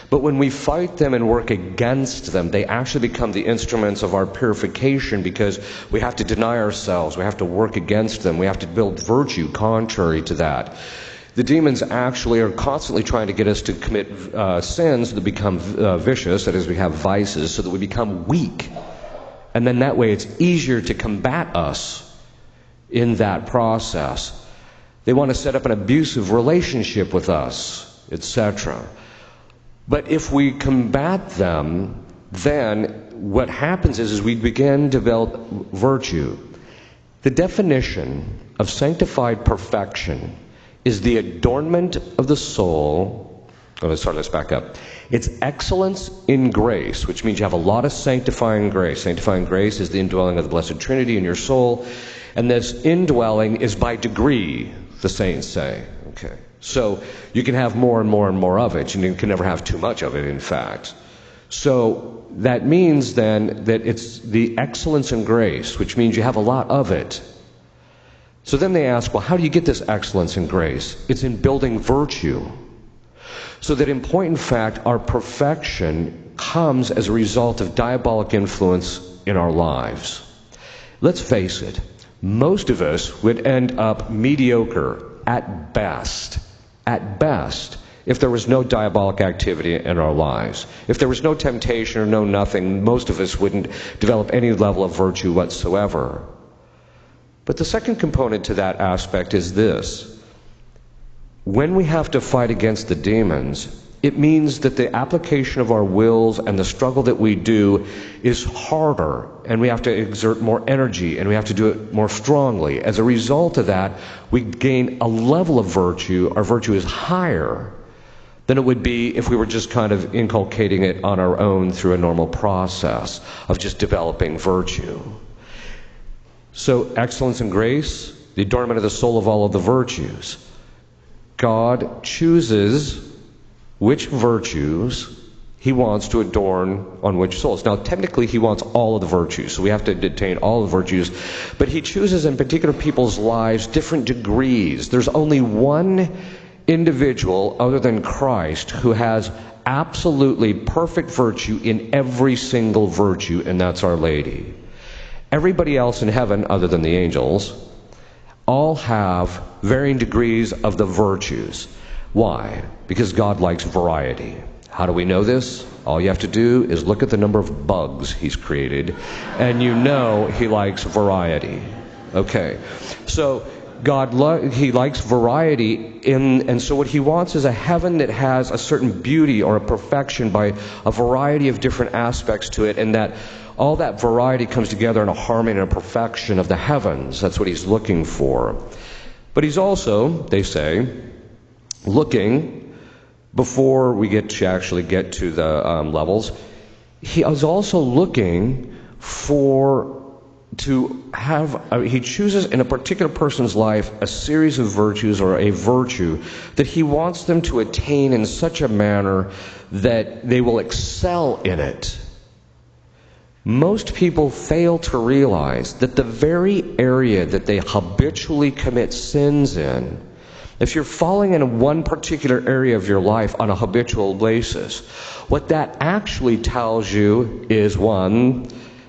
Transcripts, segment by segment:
But when we fight them and work against them, they actually become the instruments of our purification, because we have to deny ourselves, we have to work against them, we have to build virtue contrary to that. The demons actually are constantly trying to get us to commit sins that become vicious, that is, we have vices, so that we become weak. And then that way it's easier to combat us in that process. They want to set up an abusive relationship with us, etc. But if we combat them, then what happens is we begin to develop virtue. The definition of sanctified perfection is the adornment of the soul. Let's back up. It's excellence in grace, which means you have a lot of sanctifying grace. Sanctifying grace is the indwelling of the Blessed Trinity in your soul. And this indwelling is by degree, the saints say. Okay. So you can have more and more and more of it. You can never have too much of it, in fact. So that means then that it's the excellence in grace, which means you have a lot of it. So then they ask, well, how do you get this excellence in grace? It's in building virtue. So that in point and fact, our perfection comes as a result of diabolic influence in our lives. Let's face it, most of us would end up mediocre at best, if there was no diabolic activity in our lives. If there was no temptation or no nothing, most of us wouldn't develop any level of virtue whatsoever. But the second component to that aspect is this. When we have to fight against the demons, it means that the application of our wills and the struggle that we do is harder, and we have to exert more energy, and we have to do it more strongly. As a result of that, we gain a level of virtue. Our virtue is higher than it would be if we were just kind of inculcating it on our own through a normal process of just developing virtue. So, excellence and grace, the adornment of the soul of all of the virtues. God chooses which virtues He wants to adorn on which souls. Now, technically, He wants all of the virtues, so we have to attain all the virtues. But He chooses in particular people's lives different degrees. There's only one individual other than Christ who has absolutely perfect virtue in every single virtue, and that's Our Lady. Everybody else in heaven, other than the angels, all have varying degrees of the virtues. Why? Because God likes variety. How do we know this? All you have to do is look at the number of bugs He's created, and you know He likes variety. Okay. So He likes variety, and so what He wants is a heaven that has a certain beauty or a perfection by a variety of different aspects to it, and that all that variety comes together in a harmony and a perfection of the heavens. That's what He's looking for. But He's also, they say, looking, before we actually get to the levels, He is also looking He chooses in a particular person's life a series of virtues or a virtue that He wants them to attain in such a manner that they will excel in it. Most people fail to realize that the very area that they habitually commit sins in, if you're falling in one particular area of your life on a habitual basis, what that actually tells you is, one,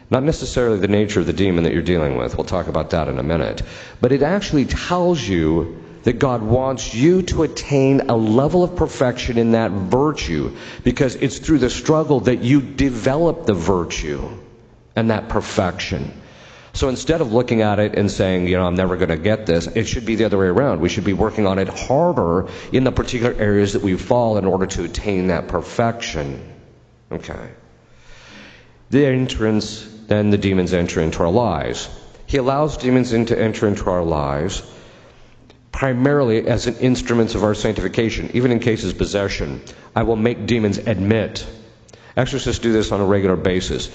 not necessarily the nature of the demon that you're dealing with. We'll talk about that in a minute. But it actually tells you that God wants you to attain a level of perfection in that virtue, because it's through the struggle that you develop the virtue and that perfection. So instead of looking at it and saying, I'm never going to get this, it should be the other way around. We should be working on it harder in the particular areas that we fall in order to attain that perfection. Okay. Then the demons enter into our lives. He allows demons to enter into our lives primarily as an instruments of our sanctification. Even in cases of possession, I will make demons admit. Exorcists do this on a regular basis.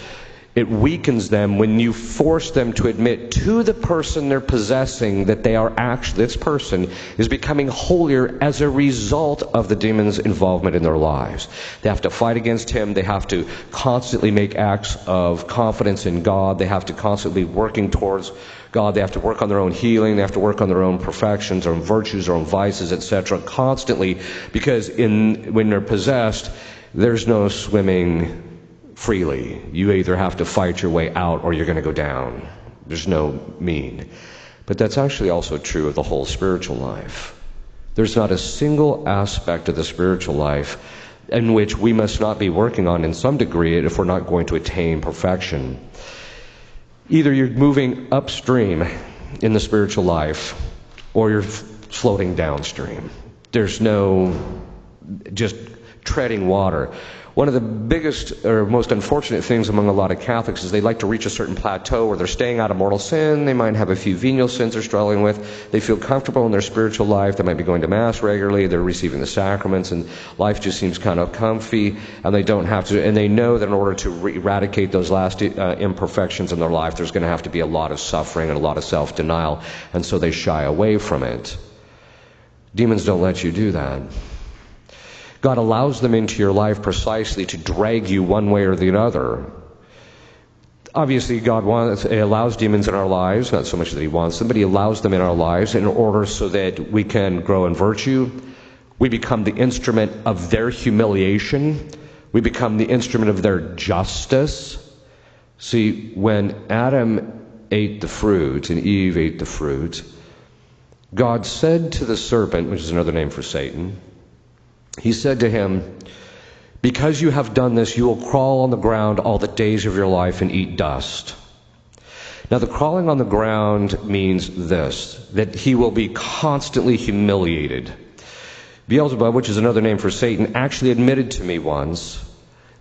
It weakens them when you force them to admit to the person they're possessing that they are actually, this person is becoming holier as a result of the demon's involvement in their lives. They have to fight against him. They have to constantly make acts of confidence in God. They have to constantly be working towards God. They have to work on their own healing. They have to work on their own perfections, their own virtues, their own vices, etc. constantly, because when they're possessed, There's no swimming freely. You either have to fight your way out or you're going to go down. There's no mean. But that's actually also true of the whole spiritual life. There's not a single aspect of the spiritual life in which we must not be working on in some degree if we're not going to attain perfection. Either you're moving upstream in the spiritual life or you're floating downstream. There's no just treading water. One of the biggest or most unfortunate things among a lot of Catholics is they like to reach a certain plateau where they're staying out of mortal sin. They might have a few venial sins they're struggling with. They feel comfortable in their spiritual life. They might be going to Mass regularly. They're receiving the sacraments, and life just seems kind of comfy, and they don't have to. And they know that in order to eradicate those last imperfections in their life, there's going to have to be a lot of suffering and a lot of self-denial, and so they shy away from it. Demons don't let you do that. God allows them into your life precisely to drag you one way or the other. Obviously, God allows demons in our lives, not so much that He wants them, but He allows them in our lives in order so that we can grow in virtue. We become the instrument of their humiliation. We become the instrument of their justice. See, when Adam ate the fruit and Eve ate the fruit, God said to the serpent, which is another name for Satan, He said to him, "Because you have done this, you will crawl on the ground all the days of your life and eat dust." Now, the crawling on the ground means this, that he will be constantly humiliated. Beelzebub, which is another name for Satan, actually admitted to me once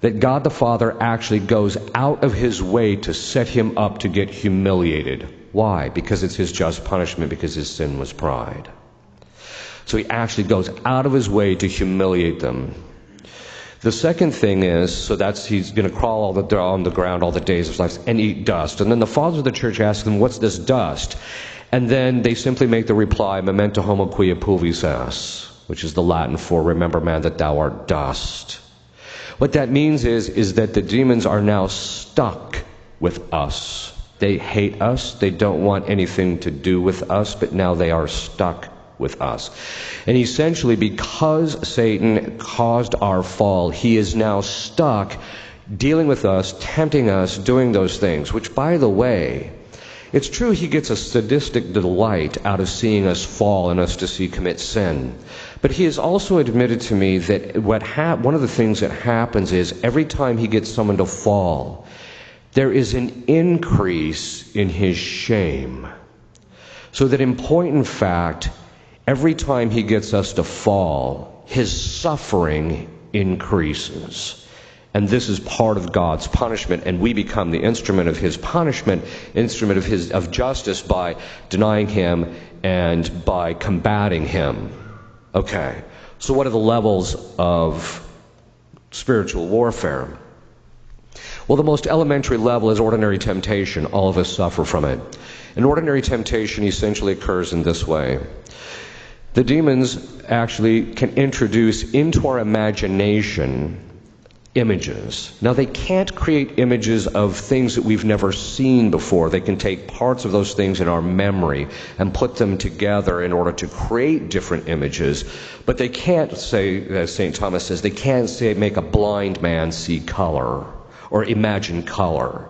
that God the Father actually goes out of His way to set him up to get humiliated. Why? Because it's His just punishment, because his sin was pride. So He actually goes out of His way to humiliate them. The second thing is, he's going to crawl on the ground all the days of his life and eat dust. And then the fathers of the church ask them, "What's this dust?" And then they simply make the reply, "Memento homo quia pulvis es," which is the Latin for "Remember, man, that thou art dust." What that means is that the demons are now stuck with us. They hate us. They don't want anything to do with us, but now they are stuck with us. And essentially, because Satan caused our fall, he is now stuck dealing with us, tempting us, doing those things, which, by the way, it's true he gets a sadistic delight out of seeing us fall and us to commit sin. But he has also admitted to me that one of the things that happens is every time he gets someone to fall, there is an increase in his shame. So that in point and fact, every time he gets us to fall, his suffering increases. And this is part of God's punishment, and we become the instrument of His punishment, instrument of justice by denying Him and by combating Him. Okay, so what are the levels of spiritual warfare? Well, the most elementary level is ordinary temptation. All of us suffer from it. And ordinary temptation essentially occurs in this way. The demons actually can introduce into our imagination images. Now, they can't create images of things that we've never seen before. They can take parts of those things in our memory and put them together in order to create different images. But they can't say, as St. Thomas says, they can't make a blind man see color or imagine color.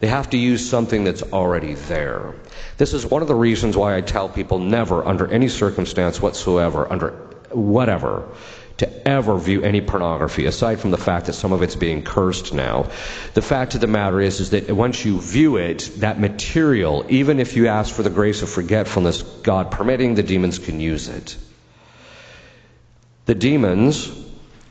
They have to use something that's already there. This is one of the reasons why I tell people never, under any circumstance whatsoever, under whatever, to ever view any pornography, aside from the fact that some of it's being cursed now. The fact of the matter is that once you view it, that material, even if you ask for the grace of forgetfulness, God permitting, the demons can use it. The demons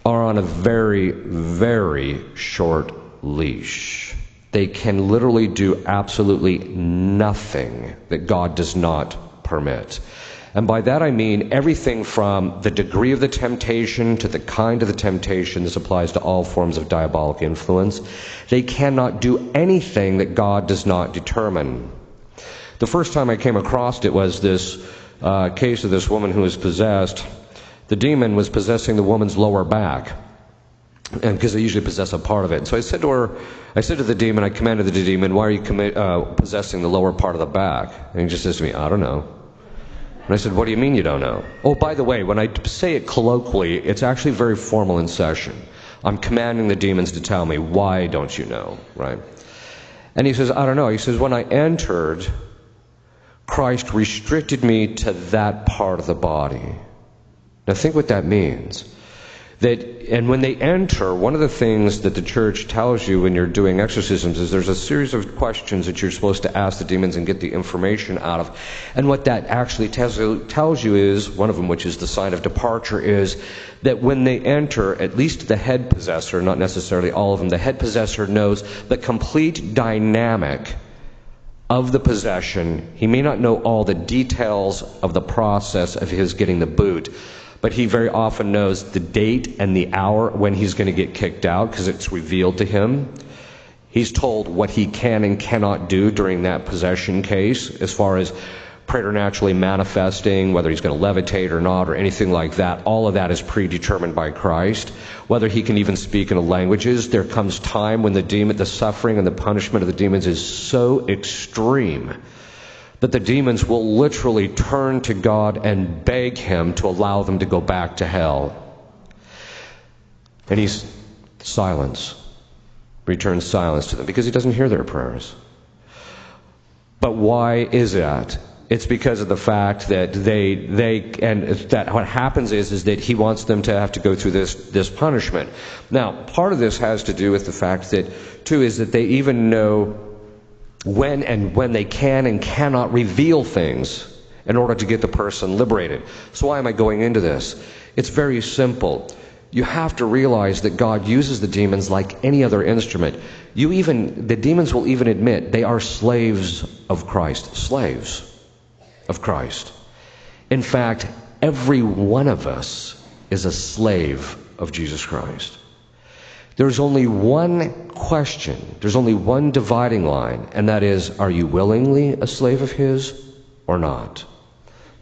are on a very, very short leash. They can literally do absolutely nothing that God does not permit. And by that I mean everything from the degree of the temptation to the kind of the temptation. This applies to all forms of diabolic influence. They cannot do anything that God does not determine. The first time I came across it was this case of this woman who was possessed. The demon was possessing the woman's lower back. And because they usually possess a part of it. And so I said to the demon, I commanded the demon, "Why are you possessing the lower part of the back?" And he just says to me, "I don't know." And I said, "What do you mean you don't know?" Oh, by the way, when I say it colloquially, it's actually very formal in session. I'm commanding the demons to tell me. Why don't you know? Right? And he says, I don't know. He says, when I entered, Christ restricted me to that part of the body. Now think what that means. And when they enter, one of the things that the church tells you when you're doing exorcisms is there's a series of questions that you're supposed to ask the demons and get the information out of. And what that actually tells you is, one of them, which is the sign of departure, is that when they enter, at least the head possessor, not necessarily all of them, the head possessor knows the complete dynamic of the possession. He may not know all the details of the process of his getting the boot, but he very often knows the date and the hour when he's going to get kicked out because it's revealed to him. He's told what he can and cannot do during that possession case as far as preternaturally manifesting, whether he's going to levitate or not or anything like that. All of that is predetermined by Christ. Whether he can even speak in languages, there comes time when the suffering and the punishment of the demons is so extreme that the demons will literally turn to God and beg him to allow them to go back to hell. And he's returns silence to them because he doesn't hear their prayers. But why is that? It's because of the fact that what happens is that he wants them to have to go through this punishment. Now, part of this has to do with the fact that, too, is that they even know when they can and cannot reveal things in order to get the person liberated. So why am I going into this? It's very simple. You have to realize that God uses the demons like any other instrument. The demons will even admit they are slaves of Christ. Slaves of Christ. In fact, every one of us is a slave of Jesus Christ. There's only one question, there's only one dividing line, and that is, are you willingly a slave of his or not?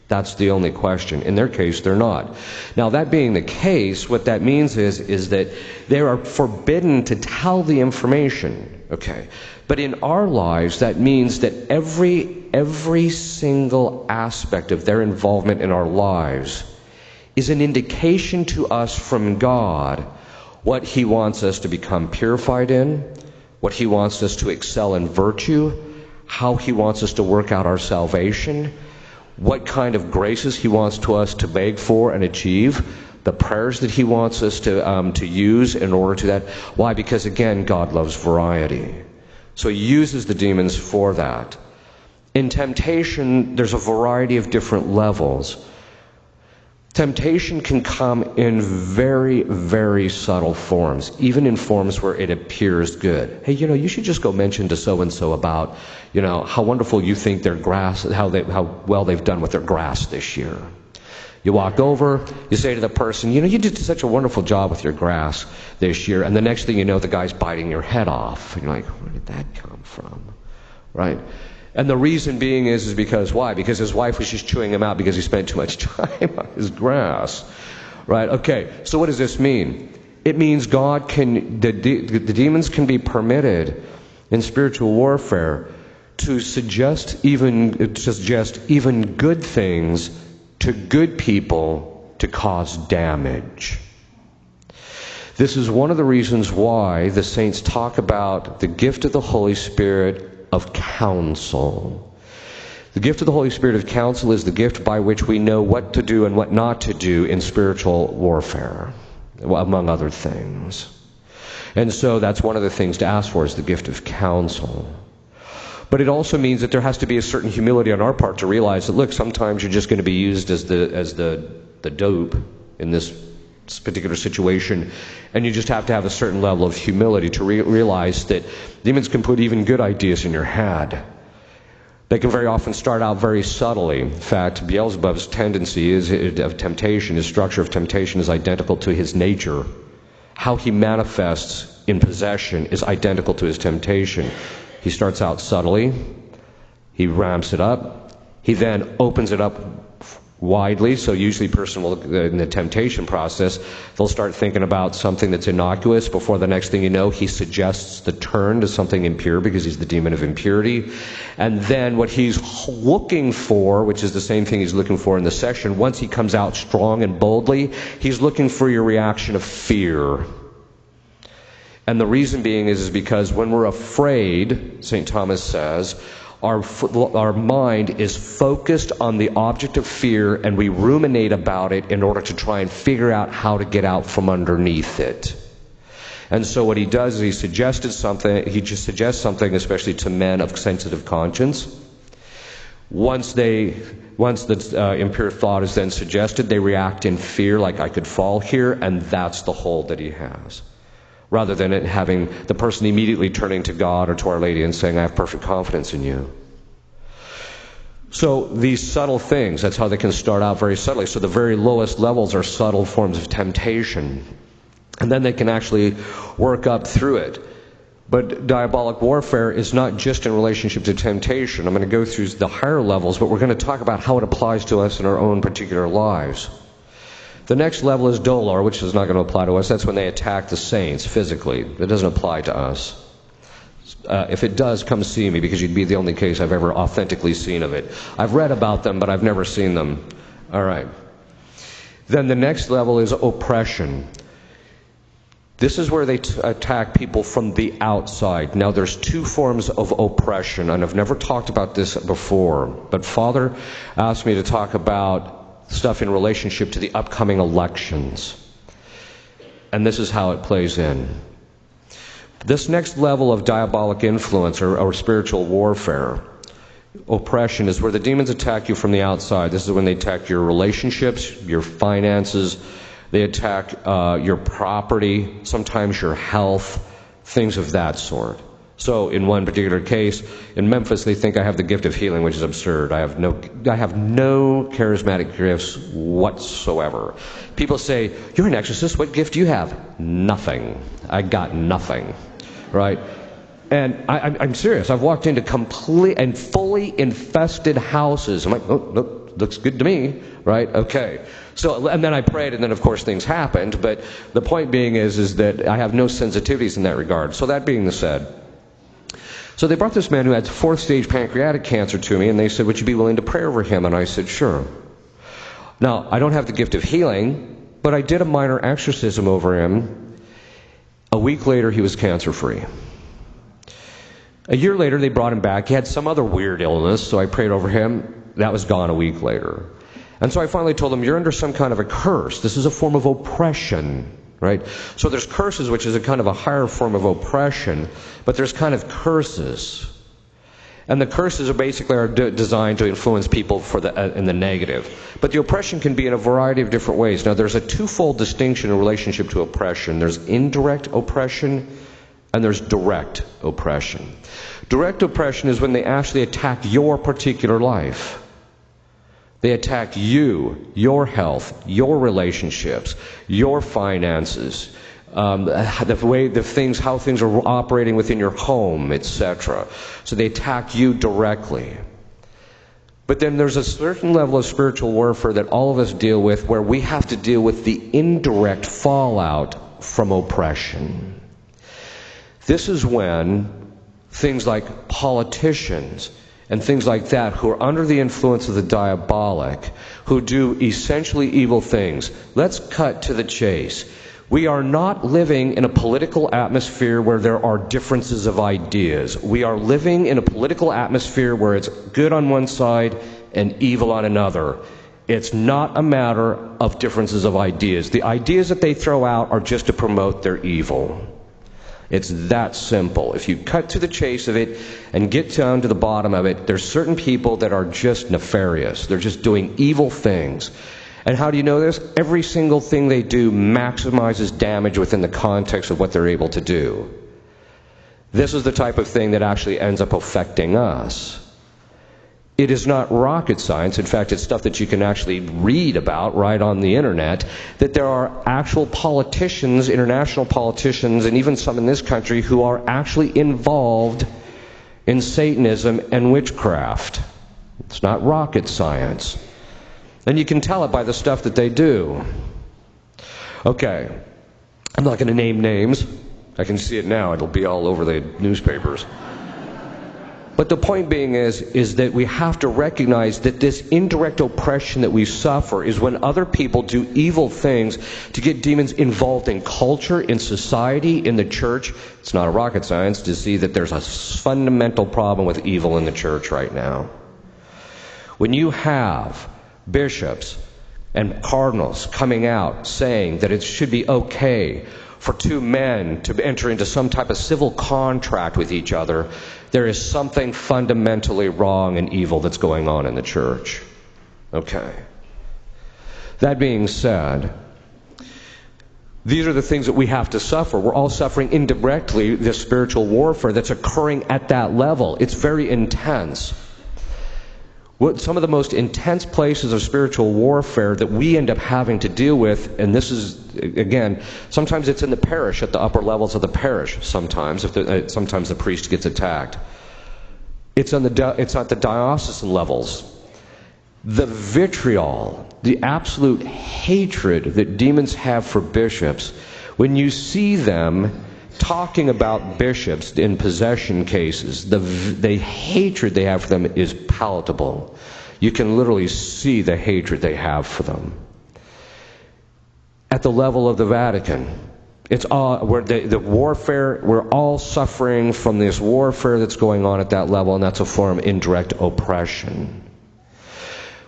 That's the only question. In their case, they're not. Now, that being the case, what that means is that they are forbidden to tell the information. Okay. But in our lives, that means that every single aspect of their involvement in our lives is an indication to us from God what he wants us to become purified in, what he wants us to excel in virtue, how he wants us to work out our salvation, what kind of graces he wants us to beg for and achieve, the prayers that he wants us to use in order to that. Why? Because, again, God loves variety. So he uses the demons for that. In temptation, there's a variety of different levels. Temptation can come in very, very subtle forms, even in forms where it appears good. Hey, you should just go mention to so-and-so about, how wonderful you think their grass, how well they've done with their grass this year. You walk over, you say to the person, you did such a wonderful job with your grass this year, and the next thing you know, the guy's biting your head off. And you're like, where did that come from? Right? And the reason being is because why? Because his wife was just chewing him out because he spent too much time on his grass. Right? Okay, so what does this mean? It means the demons can be permitted in spiritual warfare to suggest even good things to good people to cause damage. This is one of the reasons why the saints talk about the gift of the Holy Spirit of counsel. The gift of the Holy Spirit of counsel is the gift by which we know what to do and what not to do in spiritual warfare, among other things. And so that's one of the things to ask for, is the gift of counsel. But it also means that there has to be a certain humility on our part to realize that, look, sometimes you're just going to be used as the dope in this particular situation, and you just have to have a certain level of humility to realize that demons can put even good ideas in your head. They can very often start out very subtly. In fact, Beelzebub's tendency of temptation, his structure of temptation is identical to his nature. How he manifests in possession is identical to his temptation. He starts out subtly, he ramps it up, he then opens it up widely. So usually a person will, in the temptation process, they'll start thinking about something that's innocuous. Before the next thing you know, he suggests the turn to something impure because he's the demon of impurity. And then what he's looking for, which is the same thing he's looking for in the session, once he comes out strong and boldly, he's looking for your reaction of fear. And the reason being is because when we're afraid, St. Thomas says, our mind is focused on the object of fear, and we ruminate about it in order to try and figure out how to get out from underneath it. And so what he does is he suggests something, especially to men of sensitive conscience. Once the impure thought is then suggested, they react in fear, like I could fall here, and that's the hold that he has. Rather than it having the person immediately turning to God or to Our Lady and saying, I have perfect confidence in you. So these subtle things, that's how they can start out very subtly. So the very lowest levels are subtle forms of temptation. And then they can actually work up through it. But diabolic warfare is not just in relationship to temptation. I'm going to go through the higher levels, but we're going to talk about how it applies to us in our own particular lives. The next level is dolor, which is not going to apply to us. That's when they attack the saints physically. It doesn't apply to us. If it does, come see me, because you'd be the only case I've ever authentically seen of it. I've read about them, but I've never seen them. All right. Then the next level is oppression. This is where they attack people from the outside. Now, there's two forms of oppression, and I've never talked about this before, but Father asked me to talk about stuff in relationship to the upcoming elections. And this is how it plays in. This next level of diabolic influence or spiritual warfare, oppression, is where the demons attack you from the outside. This is when they attack your relationships, your finances, they attack your property, sometimes your health, things of that sort. So in one particular case, in Memphis, they think I have the gift of healing, which is absurd. I have no charismatic gifts whatsoever. People say, you're an exorcist, what gift do you have? Nothing. I got nothing, right? And I'm serious. I've walked into complete and fully infested houses. I'm like, oh, nope, looks good to me, right? Okay. So, and then I prayed, and then of course things happened. But the point being is that I have no sensitivities in that regard. So that being said, so they brought this man who had 4th stage pancreatic cancer to me, and they said, would you be willing to pray over him? And I said, sure. Now, I don't have the gift of healing, but I did a minor exorcism over him. A week later, he was cancer-free. A year later, they brought him back. He had some other weird illness, so I prayed over him. That was gone a week later. And so I finally told him, you're under some kind of a curse. This is a form of oppression. Right? So there's curses, which is a kind of a higher form of oppression, but there's kind of curses. And the curses are basically designed to influence people in the negative. But the oppression can be in a variety of different ways. Now, there's a twofold distinction in relationship to oppression. There's indirect oppression and there's direct oppression. Direct oppression is when they actually attack your particular life. They attack you, your health, your relationships, your finances, how things are operating within your home, etc. So they attack you directly. But then there's a certain level of spiritual warfare that all of us deal with, where we have to deal with the indirect fallout from oppression. This is when things like politicians and things like that, who are under the influence of the diabolic, who do essentially evil things. Let's cut to the chase. We are not living in a political atmosphere where there are differences of ideas. We are living in a political atmosphere where it's good on one side and evil on another. It's not a matter of differences of ideas. The ideas that they throw out are just to promote their evil. It's that simple. If you cut to the chase of it and get down to the bottom of it, there's certain people that are just nefarious. They're just doing evil things. And how do you know this? Every single thing they do maximizes damage within the context of what they're able to do. This is the type of thing that actually ends up affecting us. It is not rocket science. In fact, it's stuff that you can actually read about right on the internet, that there are actual politicians, international politicians, and even some in this country who are actually involved in Satanism and witchcraft. It's not rocket science. And you can tell it by the stuff that they do. Okay, I'm not going to name names. I can see it now. It'll be all over the newspapers. But the point being is that we have to recognize that this indirect oppression that we suffer is when other people do evil things to get demons involved in culture, in society, in the church. It's not a rocket science to see that there's a fundamental problem with evil in the church right now. When you have bishops and cardinals coming out saying that it should be okay for two men to enter into some type of civil contract with each other, there is something fundamentally wrong and evil that's going on in the church. Okay. That being said, these are the things that we have to suffer. We're all suffering indirectly this spiritual warfare that's occurring at that level. It's very intense. Some of the most intense places of spiritual warfare that we end up having to deal with, and this is, again, sometimes it's in the parish, at the upper levels of the parish, sometimes the priest gets attacked. It's at the diocesan levels. The vitriol, the absolute hatred that demons have for bishops, when you see them talking about bishops in possession cases, the hatred they have for them is palatable. You can literally see the hatred they have for them. At the level of the Vatican, it's all where the warfare, we're all suffering from this warfare that's going on at that level, and that's a form of indirect oppression.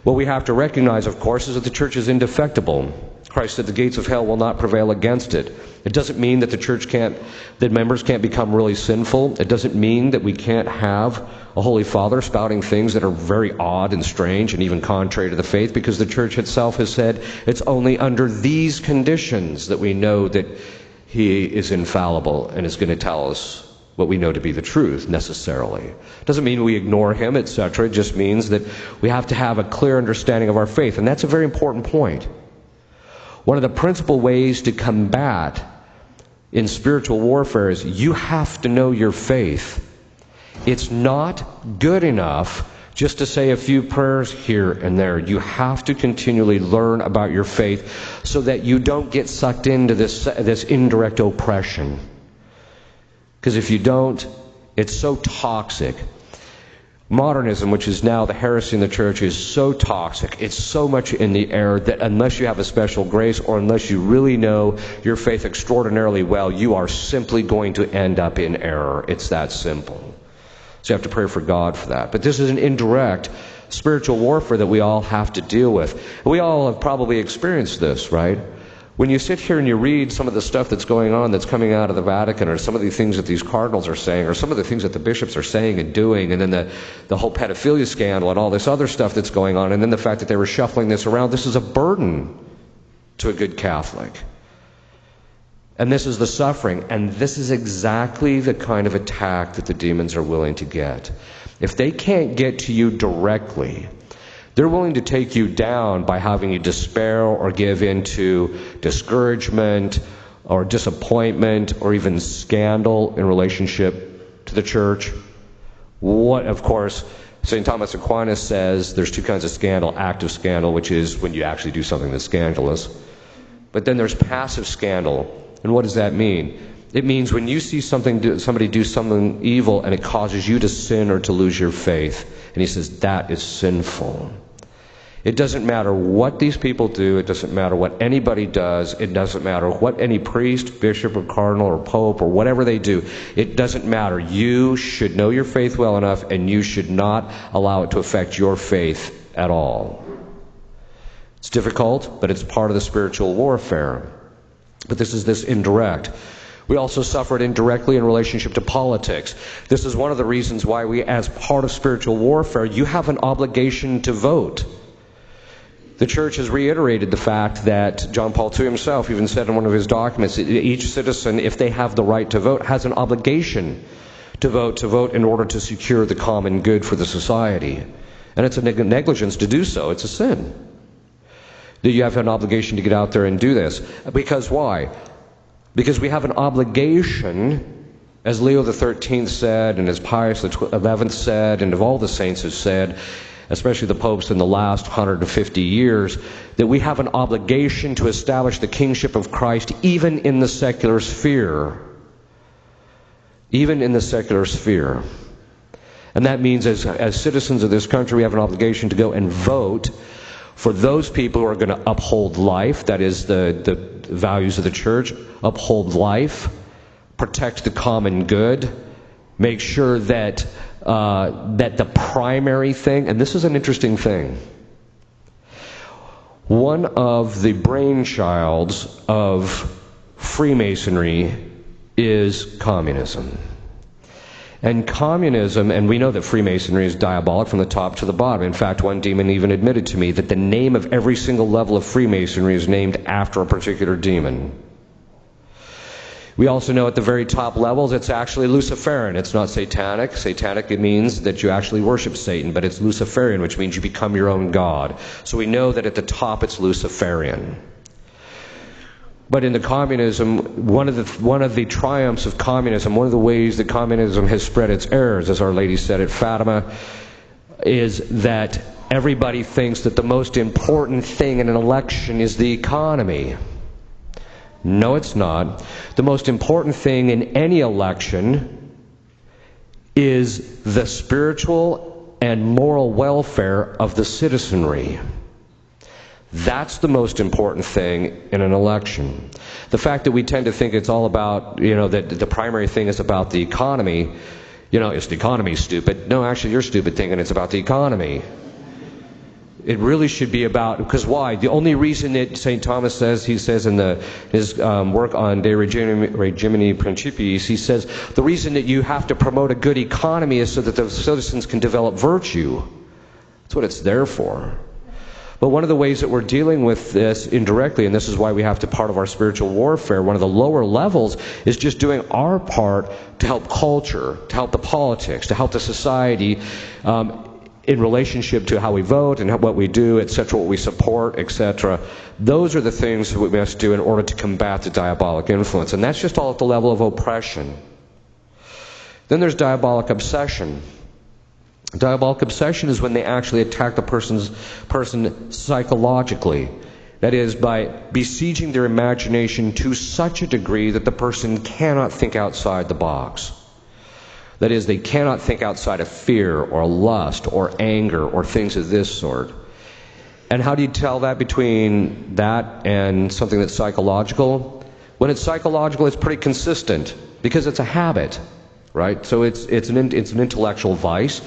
What we have to recognize, of course, is that the church is indefectible. Christ said the gates of hell will not prevail against it. It doesn't mean that that members can't become really sinful. It doesn't mean that we can't have a Holy Father spouting things that are very odd and strange and even contrary to the faith, because the church itself has said it's only under these conditions that we know that he is infallible and is going to tell us what we know to be the truth, necessarily. It doesn't mean we ignore him, etc. It just means that we have to have a clear understanding of our faith, and that's a very important point. One of the principal ways to combat in spiritual warfare is you have to know your faith. It's not good enough just to say a few prayers here and there. You have to continually learn about your faith so that you don't get sucked into this indirect oppression. Because if you don't, it's so toxic. Modernism, which is now the heresy in the church, is so toxic. It's so much in the air that unless you have a special grace or unless you really know your faith extraordinarily well, you are simply going to end up in error. It's that simple. So you have to pray for God for that. But this is an indirect spiritual warfare that we all have to deal with. We all have probably experienced this, right? When you sit here and you read some of the stuff that's going on, that's coming out of the Vatican, or some of the things that these cardinals are saying, or some of the things that the bishops are saying and doing, and then the whole pedophilia scandal and all this other stuff that's going on, and then the fact that they were shuffling this around, this is a burden to a good Catholic. And this is the suffering, and this is exactly the kind of attack that the demons are willing to get. If they can't get to you directly, they're willing to take you down by having you despair or give in to discouragement or disappointment or even scandal in relationship to the church. What, of course, St. Thomas Aquinas says there's two kinds of scandal: active scandal, which is when you actually do something that's scandalous. But then there's passive scandal. And what does that mean? It means when you see somebody do something evil and it causes you to sin or to lose your faith. And he says that is sinful. It doesn't matter what these people do. It doesn't matter what anybody does. It doesn't matter what any priest, bishop, or cardinal, or pope, or whatever they do. It doesn't matter. You should know your faith well enough, and you should not allow it to affect your faith at all. It's difficult, but it's part of the spiritual warfare. But this is this indirect. We also suffer it indirectly in relationship to politics. This is one of the reasons why we, as part of spiritual warfare, you have an obligation to vote. The church has reiterated the fact that John Paul II himself even said in one of his documents that each citizen, if they have the right to vote, has an obligation to vote in order to secure the common good for the society. And it's a negligence to do so. It's a sin. That you have an obligation to get out there and do this. Because why? Because we have an obligation, as Leo XIII said, and as Pius XI said, and of all the saints have said, especially the popes in the last 150 years, that we have an obligation to establish the kingship of Christ even in the secular sphere. Even in the secular sphere. And that means as citizens of this country, we have an obligation to go and vote for those people who are going to uphold life, that is the values of the church, uphold life, protect the common good, make sure that the primary thing, and this is an interesting thing, one of the brainchilds of Freemasonry is communism. And communism, and we know that Freemasonry is diabolic from the top to the bottom. In fact, one demon even admitted to me that the name of every single level of Freemasonry is named after a particular demon. We also know at the very top levels it's actually Luciferian. It's not satanic. Satanic, it means that you actually worship Satan, but it's Luciferian, which means you become your own god. So we know that at the top it's Luciferian. But in the communism, one of the triumphs of communism, one of the ways that communism has spread its errors, as Our Lady said at Fatima, is that everybody thinks that the most important thing in an election is the economy. No, it's not. The most important thing in any election is the spiritual and moral welfare of the citizenry. That's the most important thing in an election. The fact that we tend to think it's all about, that the primary thing is about the economy, is the economy stupid? No, actually you're stupid thinking it's about the economy. It really should be about, because why? The only reason that St. Thomas says, he says in his work on De Regimini Principiis, he says, the reason that you have to promote a good economy is so that the citizens can develop virtue. That's what it's there for. But one of the ways that we're dealing with this indirectly, and this is why we have to part of our spiritual warfare, one of the lower levels is just doing our part to help culture, to help the politics, to help the society in relationship to how we vote and what we do, etc., what we support, etc. Those are the things that we must do in order to combat the diabolic influence. And that's just all at the level of oppression. Then there's diabolic obsession. Diabolic obsession is when they actually attack the person psychologically. That is, by besieging their imagination to such a degree that the person cannot think outside the box. That is, they cannot think outside of fear or lust or anger or things of this sort. And how do you tell that between that and something that's psychological? When it's psychological, it's pretty consistent because it's a habit, right? So it's an intellectual vice,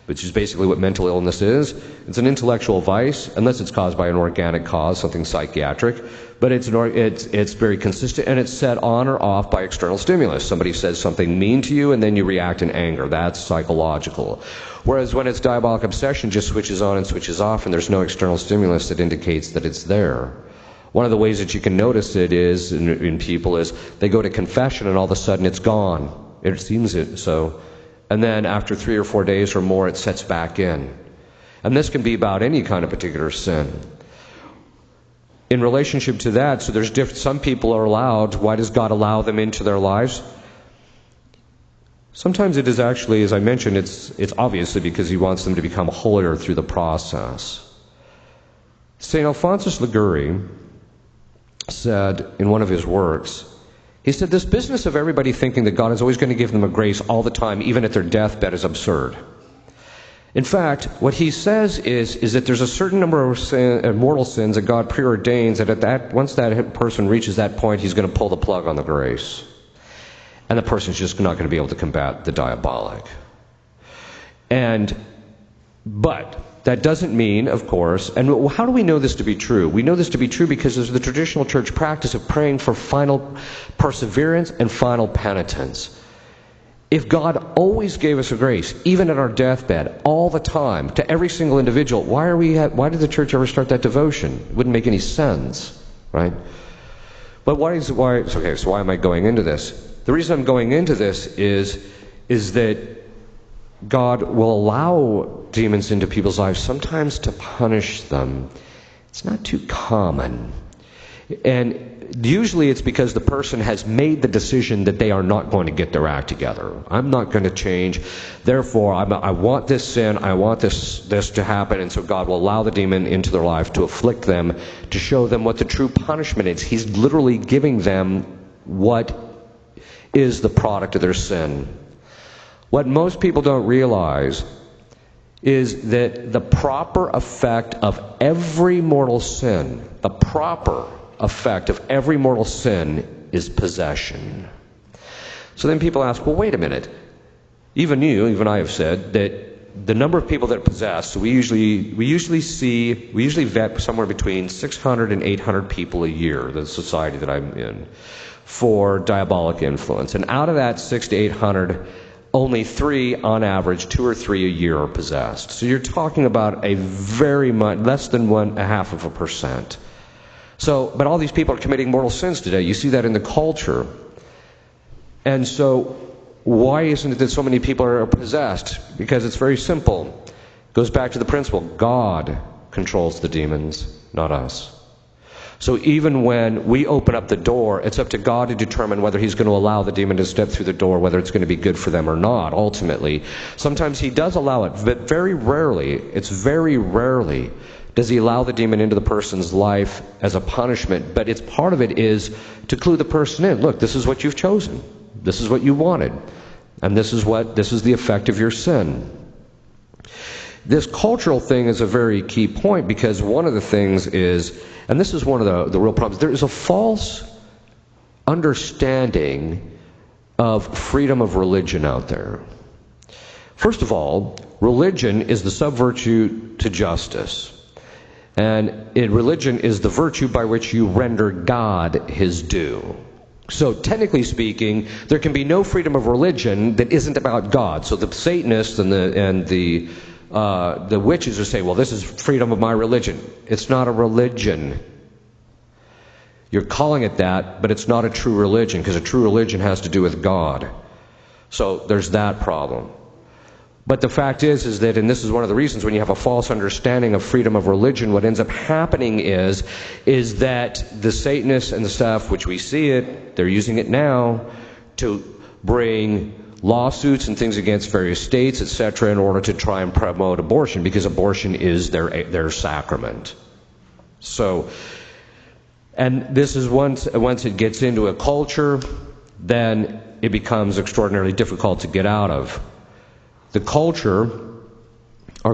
which is basically what mental illness is. It's an intellectual vice, unless it's caused by an organic cause, something psychiatric. But it's very consistent, and it's set on or off by external stimulus. Somebody says something mean to you, and then you react in anger. That's psychological. Whereas when it's diabolic obsession, just switches on and switches off, and there's no external stimulus that indicates that it's there. One of the ways that you can notice it is in people is they go to confession, and all of a sudden it's gone. It seems it so. And then after 3 or 4 days or more, it sets back in. And this can be about any kind of particular sin. In relationship to that, so there's some people are allowed. Why does God allow them into their lives? Sometimes it is actually, as I mentioned, it's obviously because he wants them to become holier through the process. St. Alphonsus Liguori said in one of his works, he said, this business of everybody thinking that God is always going to give them a grace all the time, even at their deathbed, is absurd. In fact, what he says is that there's a certain number of mortal sins that God preordains that once that person reaches that point, he's going to pull the plug on the grace. And the person's just not going to be able to combat the diabolic. But that doesn't mean, of course, and how do we know this to be true? We know this to be true because there's the traditional church practice of praying for final perseverance and final penitence. If God always gave us a grace, even at our deathbed, all the time, to every single individual, why did the church ever start that devotion? It wouldn't make any sense, right? But so why am I going into this? The reason I'm going into this is that God will allow demons into people's lives sometimes to punish them. It's not too common. And usually it's because the person has made the decision that they are not going to get their act together. I'm not going to change. Therefore, I want this sin. I want this to happen. And so God will allow the demon into their life to afflict them, to show them what the true punishment is. He's literally giving them what is the product of their sin. What most people don't realize is that the proper effect of every mortal sin, the proper effect of every mortal sin is possession. So then people ask, well, wait a minute. Even I have said that the number of people that are possessed, we usually vet somewhere between 600 and 800 people a year, the society that I'm in, for diabolic influence. And out of that 600 to 800, only 3 on average, 2 or 3 a year are possessed. So you're talking about a very much less than 0.5%. So, but all these people are committing mortal sins today. You see that in the culture. And so, why isn't it that so many people are possessed? Because it's very simple. It goes back to the principle: God controls the demons, not us. So even when we open up the door, it's up to God to determine whether He's going to allow the demon to step through the door, whether it's going to be good for them or not, ultimately. Sometimes He does allow it, but very rarely, does He allow the demon into the person's life as a punishment. But it's part of it is to clue the person in. Look, this is what you've chosen. This is what you wanted. And this is the effect of your sin. This cultural thing is a very key point, because one of the things is, and this is one of the real problems, there is a false understanding of freedom of religion out there. First of all, religion is the subvirtue to justice. And religion is the virtue by which you render God His due. So technically speaking, there can be no freedom of religion that isn't about God. So the Satanists and the witches will say, well, this is freedom of my religion. It's not a religion. You're calling it that, but it's not a true religion, because a true religion has to do with God. So there's that problem. But the fact is that, and this is one of the reasons when you have a false understanding of freedom of religion, what ends up happening is that the Satanists and the stuff, which we see it, they're using it now to bring lawsuits and things against various states, etc., in order to try and promote abortion, because abortion is their sacrament. So, and this is once it gets into a culture, then it becomes extraordinarily difficult to get out of. Our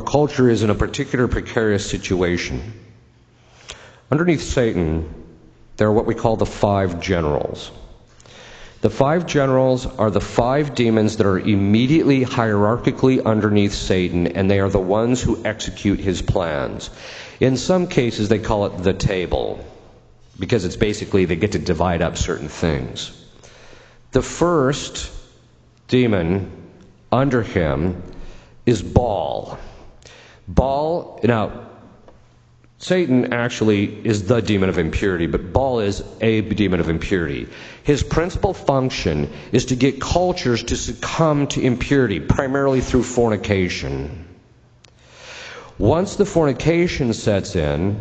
culture is in a particular precarious situation. Underneath Satan, there are what we call the 5 generals. The 5 generals are the 5 demons that are immediately hierarchically underneath Satan, and they are the ones who execute his plans. In some cases, they call it the table, because it's basically they get to divide up certain things. The first demon under him is Baal. Baal, now, Satan actually is the demon of impurity, but Baal is a demon of impurity. His principal function is to get cultures to succumb to impurity, primarily through fornication. Once the fornication sets in,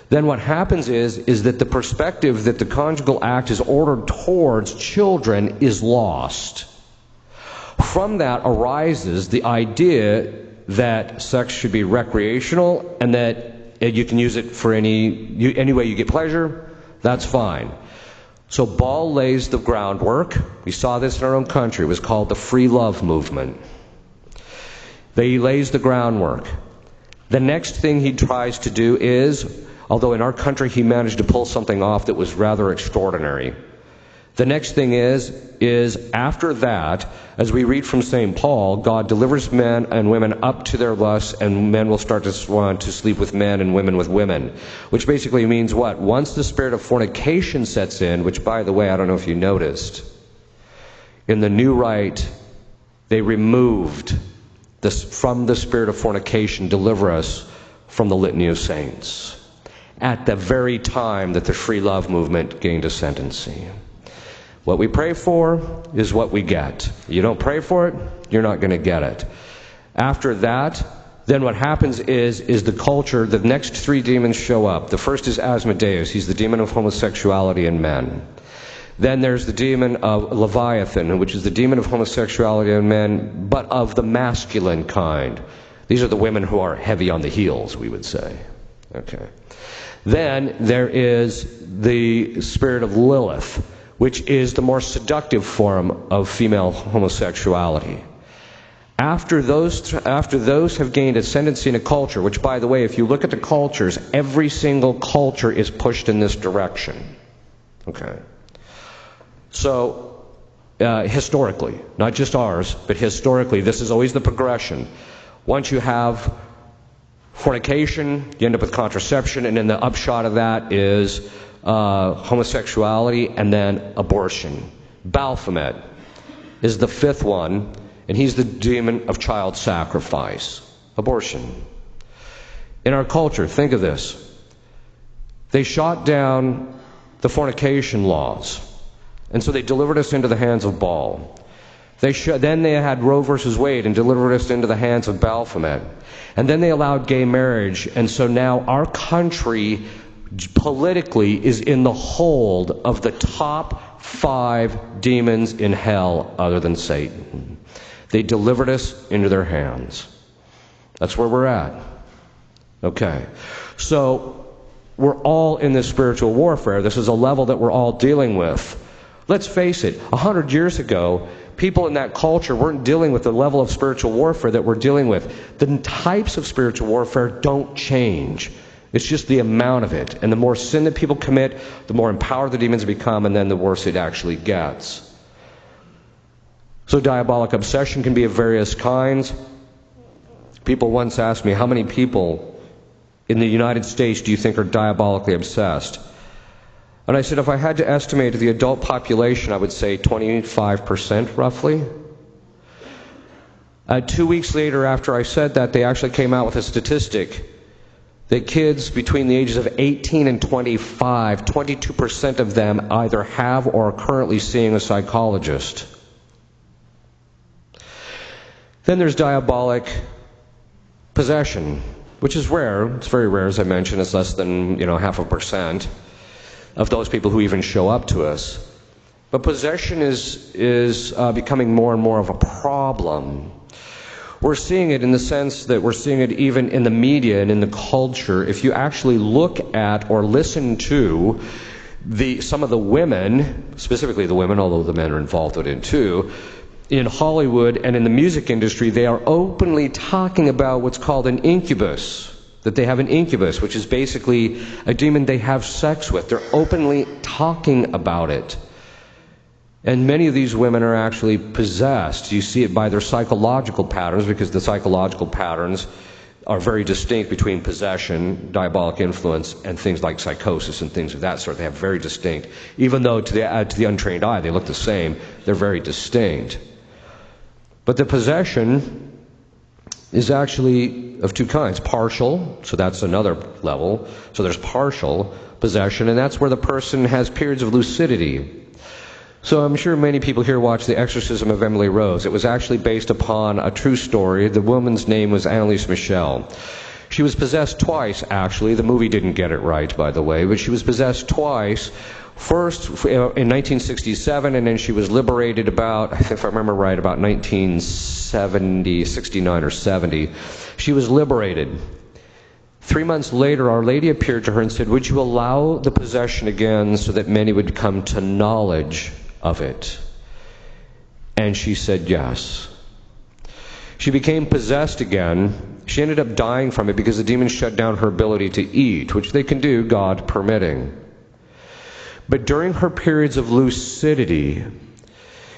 then what happens is that the perspective that the conjugal act is ordered towards children is lost. From that arises the idea that sex should be recreational, and that you can use it for any way you get pleasure. That's fine. So Baal lays the groundwork. We saw this in our own country. It was called the free love movement. He lays the groundwork. The next thing he tries to do is, although in our country he managed to pull something off that was rather extraordinary. The next thing is after that, as we read from St. Paul, God delivers men and women up to their lusts, and men will start to want to sleep with men and women with women. Which basically means what? Once the spirit of fornication sets in, which, by the way, I don't know if you noticed, in the New Rite, they removed from the spirit of fornication, deliver us from the litany of saints, at the very time that the free love movement gained ascendancy. What we pray for is what we get. You don't pray for it, you're not going to get it. After that, then what happens is the culture, the next 3 demons show up. The first is Asmodeus. He's the demon of homosexuality in men. Then there's the demon of Leviathan, which is the demon of homosexuality in men, but of the masculine kind. These are the women who are heavy on the heels, we would say. Okay. Then there is the spirit of Lilith, which is the more seductive form of female homosexuality. After those have gained ascendancy in a culture, which, by the way, if you look at the cultures, every single culture is pushed in this direction. Okay. So, historically, not just ours, but historically, this is always the progression. Once you have fornication, you end up with contraception, and then the upshot of that is homosexuality and then abortion. Baphomet is the fifth one, and he's the demon of child sacrifice. Abortion. In our culture, think of this. They shot down the fornication laws, and so they delivered us into the hands of Baal. Then they had Roe versus Wade and delivered us into the hands of Baphomet. And then they allowed gay marriage, and so now our country politically is in the hold of the top 5 demons in hell other than Satan. They delivered us into their hands. That's where we're at. Okay. So we're all in this spiritual warfare. This is a level that we're all dealing with. Let's face it, 100 years ago, people in that culture weren't dealing with the level of spiritual warfare that we're dealing with. The types of spiritual warfare don't change. It's just the amount of it. And the more sin that people commit, the more empowered the demons become, and then the worse it actually gets. So diabolic obsession can be of various kinds. People once asked me, how many people in the United States do you think are diabolically obsessed? And I said, if I had to estimate the adult population, I would say 25% roughly. 2 weeks later after I said that, they actually came out with a statistic that kids between the ages of 18 and 25, 22% of them either have or are currently seeing a psychologist. Then there's diabolic possession, which is rare. It's very rare, as I mentioned. It's less than 0.5% of those people who even show up to us. But possession is becoming more and more of a problem. We're seeing it in the sense that we're seeing it even in the media and in the culture. If you actually look at or listen to some of the women, specifically the women, although the men are involved with it too, in Hollywood and in the music industry, they are openly talking about what's called an incubus. That they have an incubus, which is basically a demon they have sex with. They're openly talking about it. And many of these women are actually possessed. You see it by their psychological patterns, because the psychological patterns are very distinct between possession, diabolic influence, and things like psychosis and things of that sort. They have very distinct. Even though to the untrained eye they look the same, they're very distinct. But the possession is actually of two kinds. Partial, so that's another level. So there's partial possession, and that's where the person has periods of lucidity. So I'm sure many people here watch The Exorcism of Emily Rose. It was actually based upon a true story. The woman's name was Annalise Michel. She was possessed twice, actually. The movie didn't get it right, by the way, but she was possessed twice. First in 1967, and then she was liberated about, if I remember right, about 1970, 69 or 70. She was liberated. 3 months later, Our Lady appeared to her and said, "Would you allow the possession again so that many would come to knowledge of it?" And she said yes. She became possessed again. She ended up dying from it because the demons shut down her ability to eat, which they can do, God permitting. But during her periods of lucidity,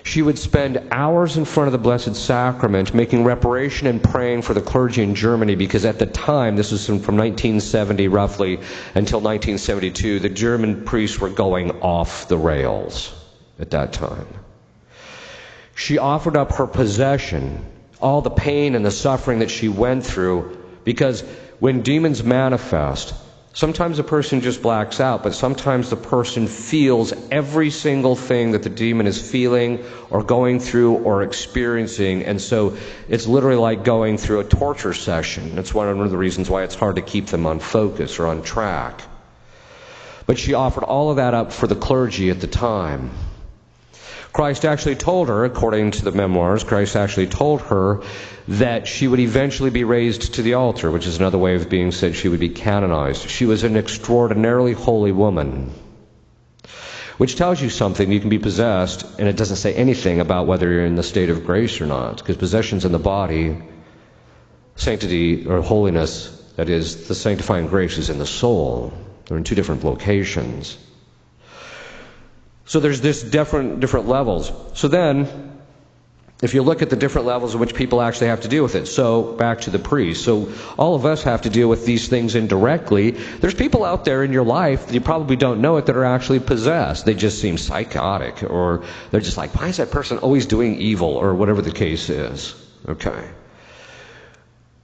she would spend hours in front of the Blessed Sacrament making reparation and praying for the clergy in Germany, because at the time, this was from 1970 roughly until 1972, the German priests were going off the rails at that time. She offered up her possession, all the pain and the suffering that she went through, because when demons manifest, sometimes a person just blacks out, but sometimes the person feels every single thing that the demon is feeling or going through or experiencing, and so it's literally like going through a torture session. That's one of the reasons why it's hard to keep them on focus or on track. But she offered all of that up for the clergy at the time. Christ actually told her, according to the memoirs, Christ actually told her that she would eventually be raised to the altar, which is another way of being said she would be canonized. She was an extraordinarily holy woman. which tells you something. You can be possessed, and it doesn't say anything about whether you're in the state of grace or not, because possession's in the body, sanctity or holiness, that is, the sanctifying grace, is in the soul. They're in two different locations. So there's this different levels. So then, if you look at the different levels in which people actually have to deal with it, so back to the priest. So all of us have to deal with these things indirectly. There's people out there in your life that you probably don't know it that are actually possessed. They just seem psychotic, or they're just like, why is that person always doing evil, or whatever the case is. Okay.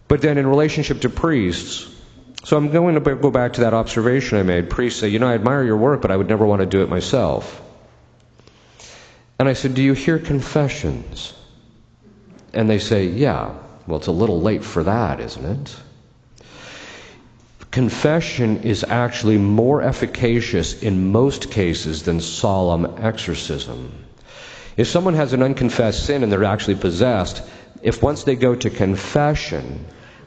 But then in relationship to priests, so I'm going to go back to that observation I made. Priests say, I admire your work, but I would never want to do it myself. And I said, do you hear confessions? And they say, yeah. Well, it's a little late for that, isn't it? Confession is actually more efficacious in most cases than solemn exorcism. If someone has an unconfessed sin and they're actually possessed, if once they go to confession,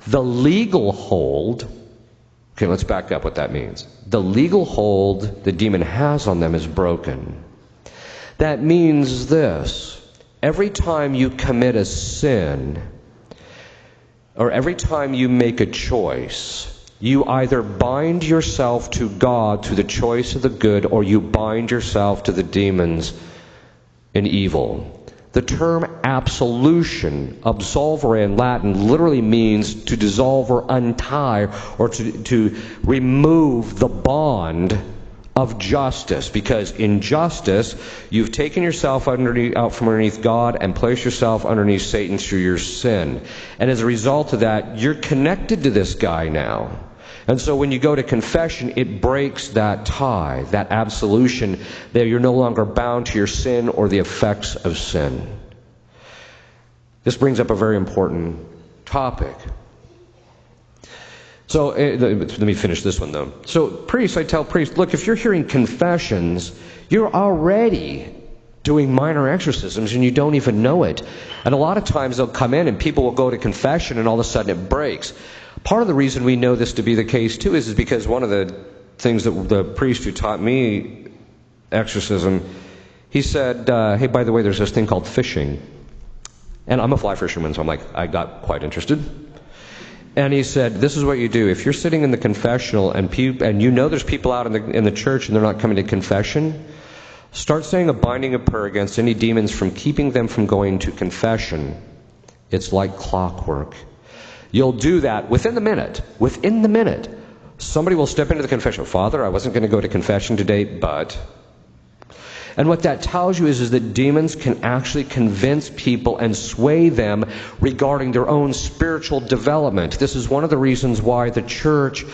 the legal hold, okay, let's back up what that means. The legal hold the demon has on them is broken. That means this: every time you commit a sin, or every time you make a choice, you either bind yourself to God through the choice of the good, or you bind yourself to the demons in evil. The term absolution, absolvere in Latin, literally means to dissolve or untie, or to remove the bond of justice, because in justice you've taken yourself out from underneath God and placed yourself underneath Satan through your sin, and as a result of that you're connected to this guy now. And so when you go to confession, it breaks that tie, that absolution, that you're no longer bound to your sin or the effects of sin. This brings up a very important topic. So let me finish this one, though. So priests, I tell priests, look, if you're hearing confessions, you're already doing minor exorcisms and you don't even know it. And a lot of times they'll come in and people will go to confession and all of a sudden it breaks. Part of the reason we know this to be the case, too, is because one of the things that the priest who taught me exorcism, he said, hey, by the way, there's this thing called fishing. And I'm a fly fisherman, so I got quite interested. And he said, this is what you do. If you're sitting in the confessional and you know there's people out in the church and they're not coming to confession, start saying a binding of prayer against any demons from keeping them from going to confession. It's like clockwork. You'll do that within the minute. Within the minute. Somebody will step into the confession. Father, I wasn't going to go to confession today, but... And what that tells you is that demons can actually convince people and sway them regarding their own spiritual development. This is one of the reasons why the church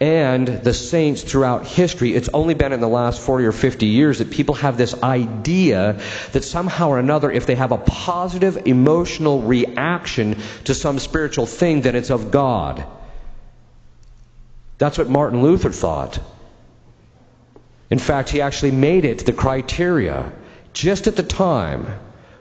and the saints throughout history, it's only been in the last 40 or 50 years that people have this idea that somehow or another, if they have a positive emotional reaction to some spiritual thing, then it's of God. That's what Martin Luther thought. In fact, he actually made it the criteria just at the time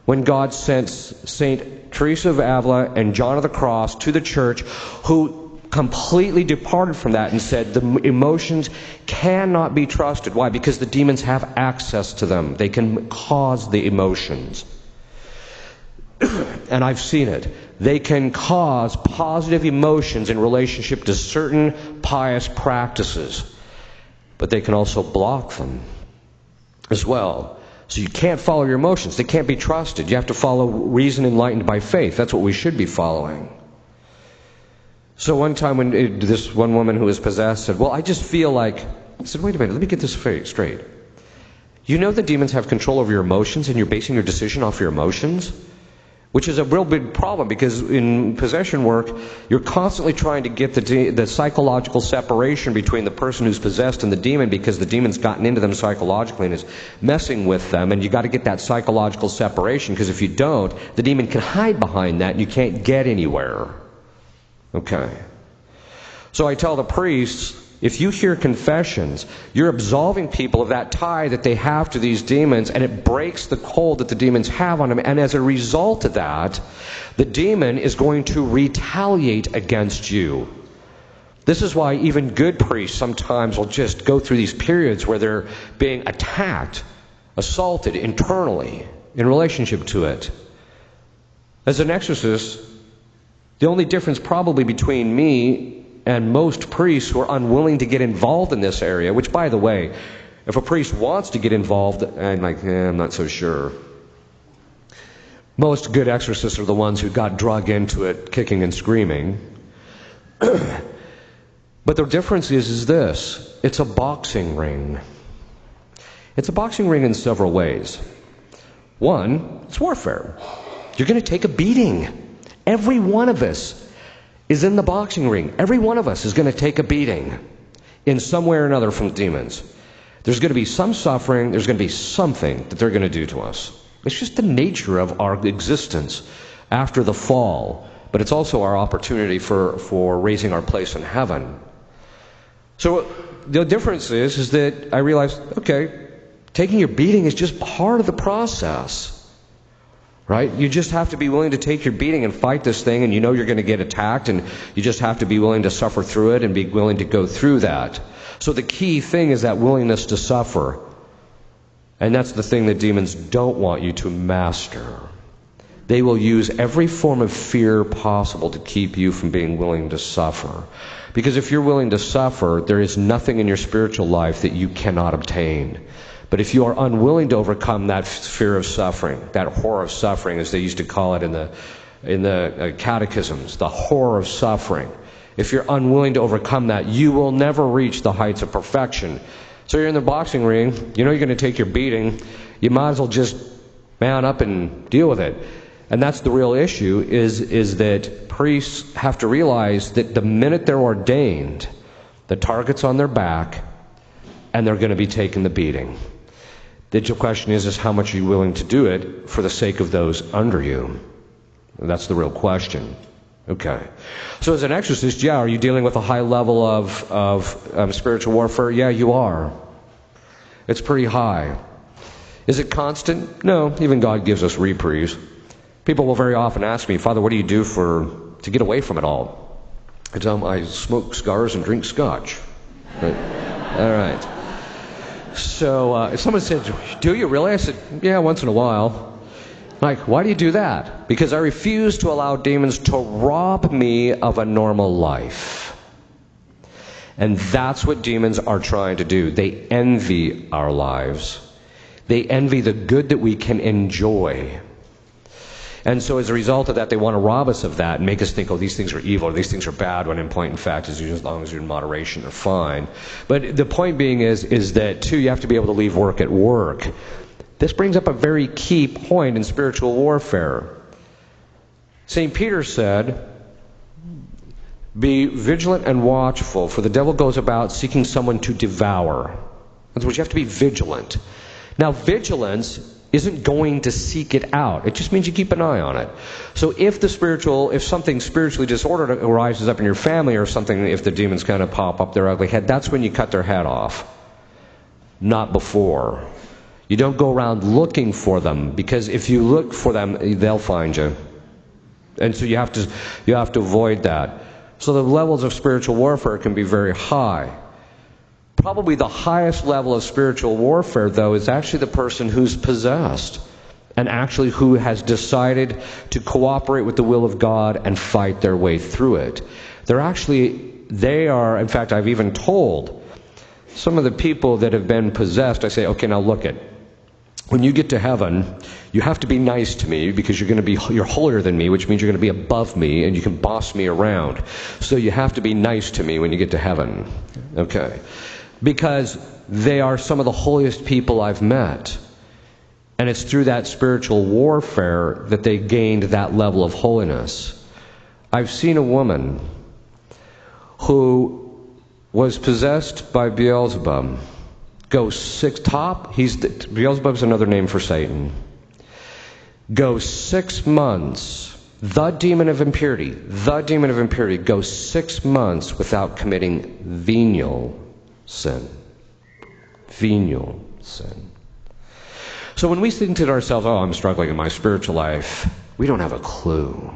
when God sent St. Teresa of Avila and John of the Cross to the church, who completely departed from that and said the emotions cannot be trusted. Why? Because the demons have access to them. They can cause the emotions. And I've seen it. They can cause positive emotions in relationship to certain pious practices. But they can also block them as well. So you can't follow your emotions. They can't be trusted. You have to follow reason enlightened by faith. That's what we should be following. So one time when this one woman who was possessed said, well, I just feel like... I said, wait a minute, let me get this straight. You know the demons have control over your emotions and you're basing your decision off your emotions? Which is a real big problem, because in possession work, you're constantly trying to get the psychological separation between the person who's possessed and the demon, because the demon's gotten into them psychologically and is messing with them, and you got to get that psychological separation, because if you don't, the demon can hide behind that and you can't get anywhere. Okay. So I tell the priests, if you hear confessions, you're absolving people of that tie that they have to these demons, and it breaks the hold that the demons have on them. And as a result of that, the demon is going to retaliate against you. This is why even good priests sometimes will just go through these periods where they're being attacked assaulted internally in relationship to it. As an exorcist, the only difference probably between me and most priests who are unwilling to get involved in this area, which, by the way, if a priest wants to get involved, I'm like, I'm not so sure. Most good exorcists are the ones who got drug into it kicking and screaming. But the difference is this. It's a boxing ring. It's a boxing ring in several ways. One, it's warfare. You're going to take a beating. Every one of us is in the boxing ring. Every one of us is going to take a beating in some way or another from demons. There's going to be some suffering. There's going to be something that they're going to do to us. It's just the nature of our existence after the fall. But it's also our opportunity for raising our place in heaven. So the difference is that I realized, okay, taking your beating is just part of the process. Right? You just have to be willing to take your beating and fight this thing, and you know you're going to get attacked, and you just have to be willing to suffer through it and be willing to go through that. So the key thing is that willingness to suffer. And that's the thing that demons don't want you to master. They will use every form of fear possible to keep you from being willing to suffer. Because if you're willing to suffer, there is nothing in your spiritual life that you cannot obtain. But if you are unwilling to overcome that fear of suffering, that horror of suffering, as they used to call it in the catechisms, the horror of suffering, if you're unwilling to overcome that, you will never reach the heights of perfection. So you're in the boxing ring, you know you're going to take your beating, you might as well just man up and deal with it. And that's the real issue, is that priests have to realize that the minute they're ordained, the target's on their back, and they're going to be taking the beating. The question is how much are you willing to do it for the sake of those under you? That's the real question. Okay. So as an exorcist, yeah, are you dealing with a high level of spiritual warfare? Yeah, you are. It's pretty high. Is it constant? No. Even God gives us reprieves. People will very often ask me, Father, what do you do to get away from it all? I tell them I smoke cigars and drink scotch. Right. All right. So if someone said, do you really? I said, yeah, once in a while. Like, why do you do that? Because I refuse to allow demons to rob me of a normal life. And that's what demons are trying to do. They envy our lives. They envy the good that we can enjoy. And so as a result of that, they want to rob us of that and make us think, oh, these things are evil, or these things are bad, when in point in fact, as long as you're in moderation, they're fine. But the point being is that, too, you have to be able to leave work at work. This brings up a very key point in spiritual warfare. St. Peter said, be vigilant and watchful, for the devil goes about seeking someone to devour. In other words, you have to be vigilant. Now, vigilance isn't going to seek it out. It just means you keep an eye on it. So if something spiritually disordered arises up in your family or something, if the demons kind of pop up their ugly head, that's when you cut their head off. Not before. You don't go around looking for them, because if you look for them, they'll find you. And so you have to avoid that. So the levels of spiritual warfare can be very high. Probably the highest level of spiritual warfare, though, is actually the person who's possessed and actually who has decided to cooperate with the will of God and fight their way through it. In fact, I've even told some of the people that have been possessed, I say, okay, now look it. When you get to heaven, you have to be nice to me, because you're holier than me, which means you're going to be above me and you can boss me around. So you have to be nice to me when you get to heaven. Okay. Because they are some of the holiest people I've met. And it's through that spiritual warfare that they gained that level of holiness. I've seen a woman who was possessed by Beelzebub. Beelzebub's another name for Satan. Go 6 months. The demon of impurity goes 6 months without committing venial sin. Venial sin. So when we think to ourselves, oh, I'm struggling in my spiritual life, we don't have a clue.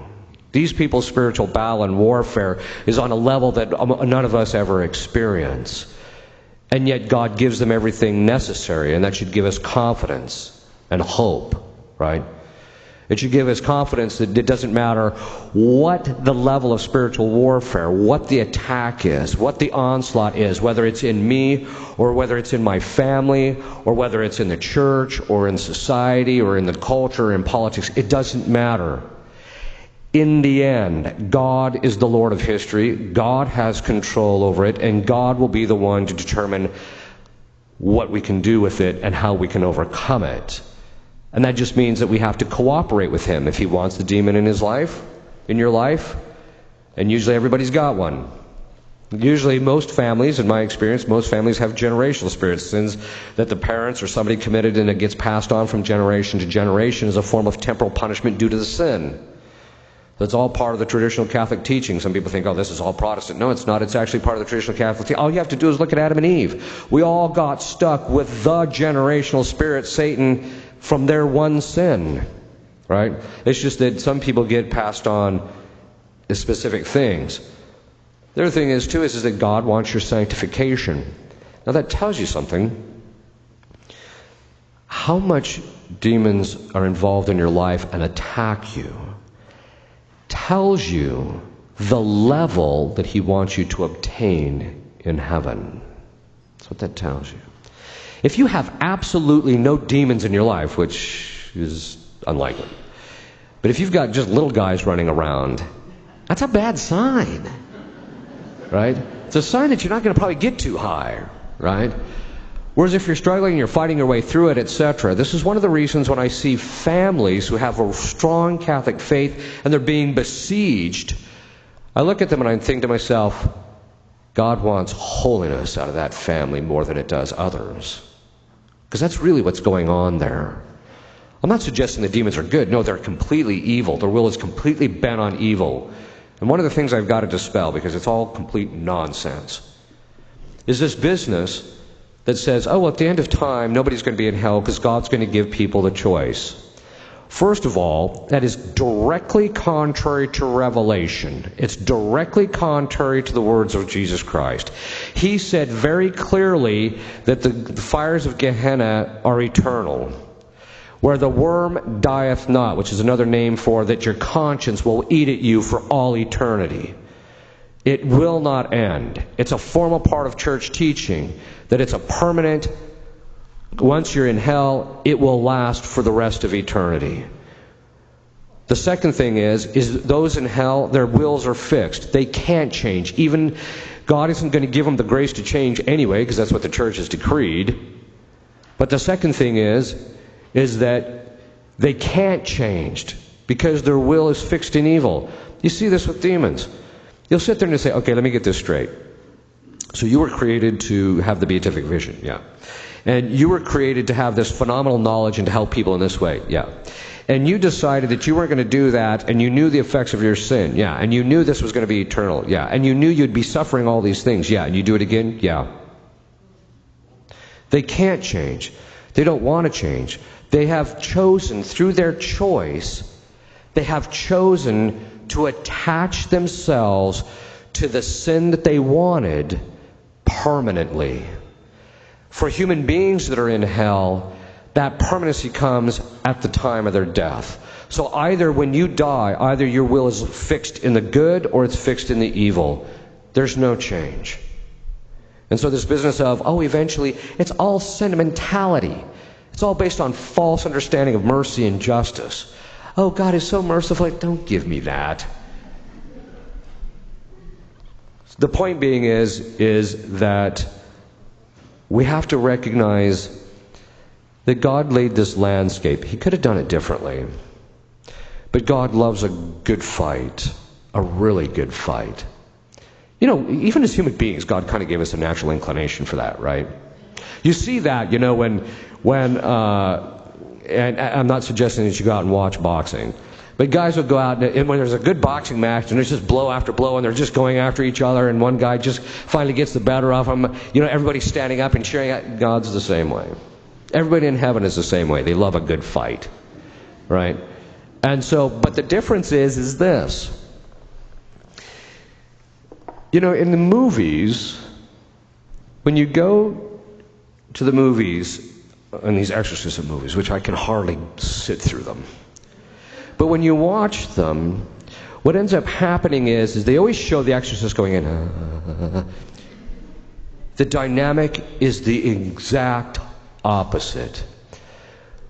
These people's spiritual battle and warfare is on a level that none of us ever experience. And yet God gives them everything necessary, and that should give us confidence and hope, right? It should give us confidence that it doesn't matter what the level of spiritual warfare, what the attack is, what the onslaught is, whether it's in me or whether it's in my family or whether it's in the church or in society or in the culture or in politics. It doesn't matter. In the end, God is the Lord of history. God has control over it, and God will be the one to determine what we can do with it and how we can overcome it. And that just means that we have to cooperate with Him if He wants the demon in his life, in your life. And usually everybody's got one. Usually most families, in my experience, most families have generational spirits, sins that the parents or somebody committed and it gets passed on from generation to generation as a form of temporal punishment due to the sin. That's all part of the traditional Catholic teaching. Some people think, oh, this is all Protestant. No, it's not. It's actually part of the traditional Catholic teaching. All you have to do is look at Adam and Eve. We all got stuck with the generational spirit, Satan, from their one sin, right? It's just that some people get passed on specific things. The other thing is, too, is that God wants your sanctification. Now, that tells you something. How much demons are involved in your life and attack you tells you the level that He wants you to obtain in heaven. That's what that tells you. If you have absolutely no demons in your life, which is unlikely, but if you've got just little guys running around, that's a bad sign, right? It's a sign that you're not going to probably get too high, right? Whereas if you're struggling, you're fighting your way through it, etc. This is one of the reasons when I see families who have a strong Catholic faith and they're being besieged, I look at them and I think to myself, God wants holiness out of that family more than it does others. Because that's really what's going on there. I'm not suggesting the demons are good. No, they're completely evil. Their will is completely bent on evil. And one of the things I've got to dispel, because it's all complete nonsense, is this business that says, oh, well, at the end of time, nobody's going to be in hell because God's going to give people the choice. First of all, that is directly contrary to Revelation. It's directly contrary to the words of Jesus Christ. He said very clearly that the fires of Gehenna are eternal, where the worm dieth not, which is another name for that your conscience will eat at you for all eternity. It will not end. It's a formal part of church teaching that it's a permanent, once you're in hell, it will last for the rest of eternity. The second thing is those in hell, their wills are fixed. They can't change. Even God isn't going to give them the grace to change anyway, because that's what the church has decreed. But the second thing is that they can't change because their will is fixed in evil. You see this with demons. You'll sit there and say, okay, let me get this straight. So you were created to have the beatific vision, yeah. And you were created to have this phenomenal knowledge and to help people in this way, yeah. And you decided that you weren't going to do that, and you knew the effects of your sin, yeah. And you knew this was going to be eternal, yeah. And you knew you'd be suffering all these things, yeah. And you do it again, yeah. They can't change. They don't want to change. They have chosen, through their choice, they have chosen to attach themselves to the sin that they wanted permanently. For human beings that are in hell, that permanency comes at the time of their death. So either when you die, either your will is fixed in the good or it's fixed in the evil. There's no change. And so this business of, oh, eventually, it's all sentimentality. It's all based on false understanding of mercy and justice. Oh, God is so merciful. Don't give me that. The point being is that we have to recognize that God laid this landscape. He could have done it differently. But God loves a good fight, a really good fight. You know, even as human beings, God kind of gave us a natural inclination for that, right? You see that, you know, when and I'm not suggesting that you go out and watch boxing, but guys will go out and when there's a good boxing match and there's just blow after blow and they're just going after each other and one guy just finally gets the better of him, you know, everybody's standing up and cheering. God's the same way. Everybody in heaven is the same way. They love a good fight, right? And so, but the difference is this. You know, in the movies, When you go to the movies, and these exorcism movies, which I can hardly sit through them, but when you watch them, what ends up happening is they always show the exorcist going in. The dynamic is the exact opposite.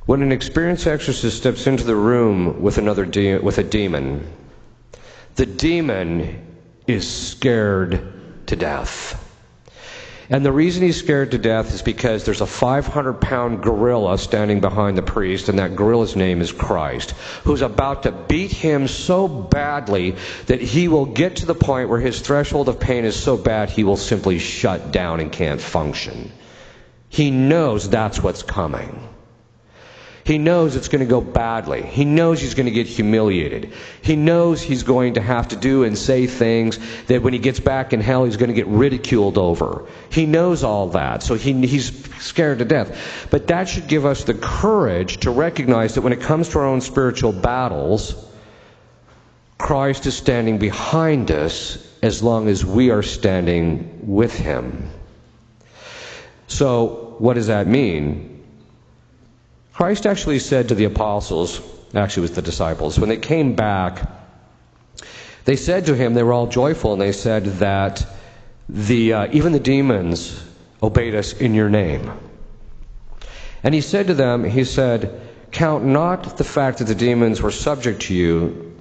When an experienced exorcist steps into the room with with a demon, the demon is scared to death. And the reason he's scared to death is because there's a 500-pound gorilla standing behind the priest, and that gorilla's name is Christ, who's about to beat him so badly that he will get to the point where his threshold of pain is so bad he will simply shut down and can't function. He knows that's what's coming. He knows it's going to go badly. He knows he's going to get humiliated. He knows he's going to have to do and say things that when he gets back in hell he's going to get ridiculed over. He knows all that, so he's scared to death. But that should give us the courage to recognize that when it comes to our own spiritual battles, Christ is standing behind us as long as we are standing with Him. So, what does that mean? Christ actually said to the apostles, actually it was the disciples, when they came back, they said to Him, they were all joyful, and they said that even the demons obeyed us in your name. And He said to them, He said, count not the fact that the demons were subject to you.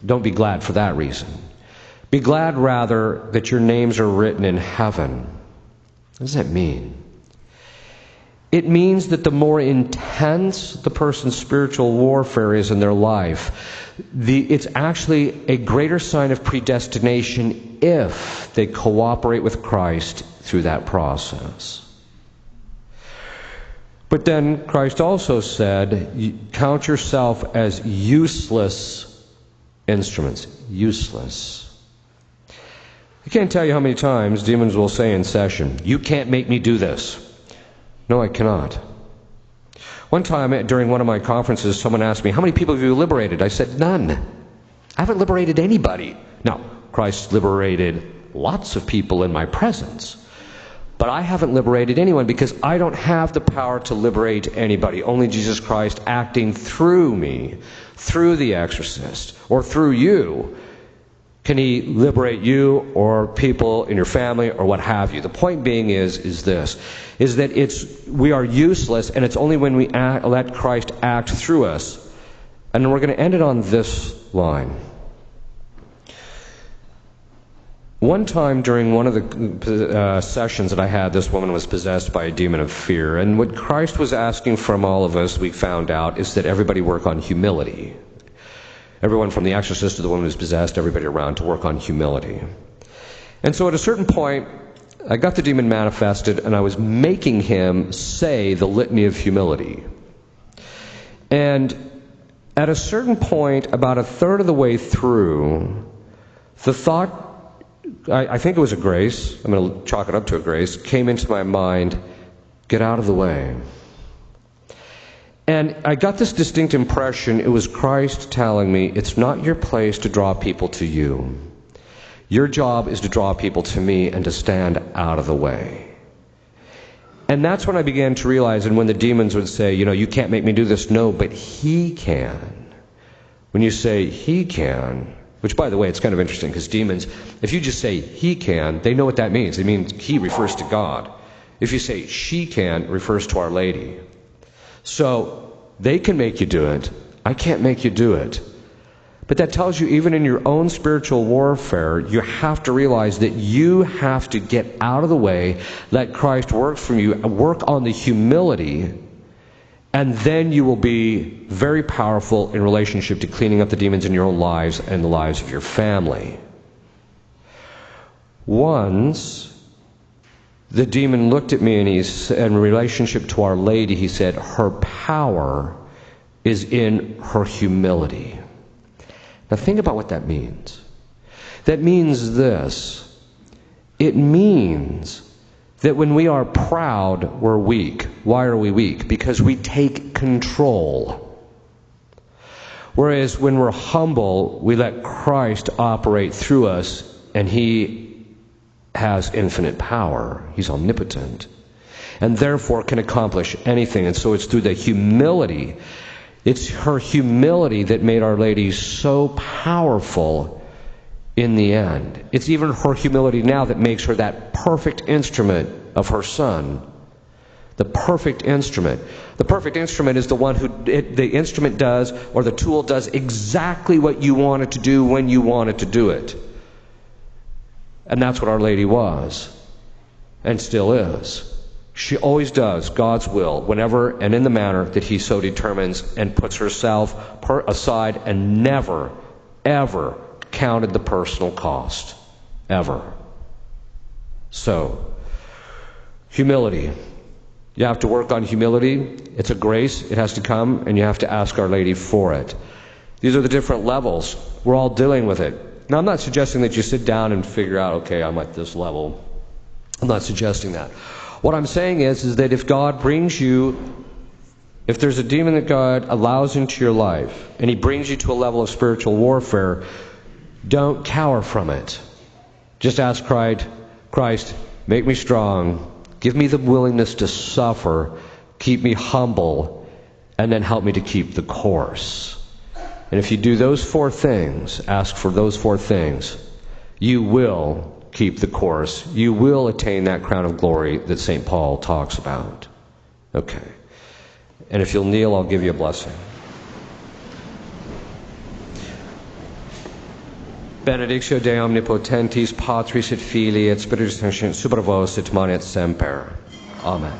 Don't be glad for that reason. Be glad rather that your names are written in heaven. What does that mean? It means that the more intense the person's spiritual warfare is in their life, it's actually a greater sign of predestination if they cooperate with Christ through that process. But then Christ also said, count yourself as useless instruments. Useless. I can't tell you how many times demons will say in session, you can't make me do this. No, I cannot. One time during one of my conferences, someone asked me, how many people have you liberated? I said, none. I haven't liberated anybody. Now, Christ liberated lots of people in my presence, but I haven't liberated anyone because I don't have the power to liberate anybody. Only Jesus Christ acting through me, through the exorcist, or through you, can He liberate you or people in your family or what have you. The point being is that we are useless, and it's only when we let Christ act through us. And we're going to end it on this line. One time during one of the sessions that I had, this woman was possessed by a demon of fear. And what Christ was asking from all of us, we found out, is that everybody work on humility. Everyone from the exorcist to the woman who's possessed, everybody around, to work on humility. And so at a certain point, I got the demon manifested, and I was making him say the litany of humility. And at a certain point, about a third of the way through, the thought, I think it was a grace, I'm going to chalk it up to a grace, came into my mind, get out of the way. And I got this distinct impression, it was Christ telling me, it's not your place to draw people to you. Your job is to draw people to me and to stand out of the way. And that's when I began to realize, and when the demons would say, you can't make me do this, no, but He can. When you say He can, which by the way, it's kind of interesting, because demons, if you just say He can, they know what that means. It means He refers to God. If you say she can, it refers to Our Lady. So, they can make you do it. I can't make you do it. But that tells you, even in your own spiritual warfare, you have to realize that you have to get out of the way, let Christ work from you, work on the humility, and then you will be very powerful in relationship to cleaning up the demons in your own lives and the lives of your family. Once, the demon looked at me and he said, in relationship to Our Lady, he said, her power is in her humility. Now think about what that means. That means this. It means that when we are proud, we're weak. Why are we weak? Because we take control. Whereas when we're humble, we let Christ operate through us, and He has infinite power. He's omnipotent. And therefore can accomplish anything. And so it's through the humility. It's her humility that made Our Lady so powerful in the end. It's even her humility now that makes her that perfect instrument of her Son. The perfect instrument. The perfect instrument is the one who the instrument does, or the tool does exactly what you want it to do when you want it to do it. And that's what Our Lady was, and still is. She always does God's will whenever and in the manner that He so determines, and puts herself aside and never, ever counted the personal cost. Ever. So, humility. You have to work on humility. It's a grace. It has to come, and you have to ask Our Lady for it. These are the different levels. We're all dealing with it. Now, I'm not suggesting that you sit down and figure out, okay, I'm at this level. I'm not suggesting that. What I'm saying is that if God brings you, if there's a demon that God allows into your life, and He brings you to a level of spiritual warfare, don't cower from it. Just ask Christ, make me strong. Give me the willingness to suffer, keep me humble, and then help me to keep the course. And if you do those 4 things, ask for those 4 things, you will keep the course. You will attain that crown of glory that St. Paul talks about. Okay. And if you'll kneel, I'll give you a blessing. Benedictio Dei omnipotentis, Patris et Filii et Spiritus Sancti, super vos et manet semper. Amen.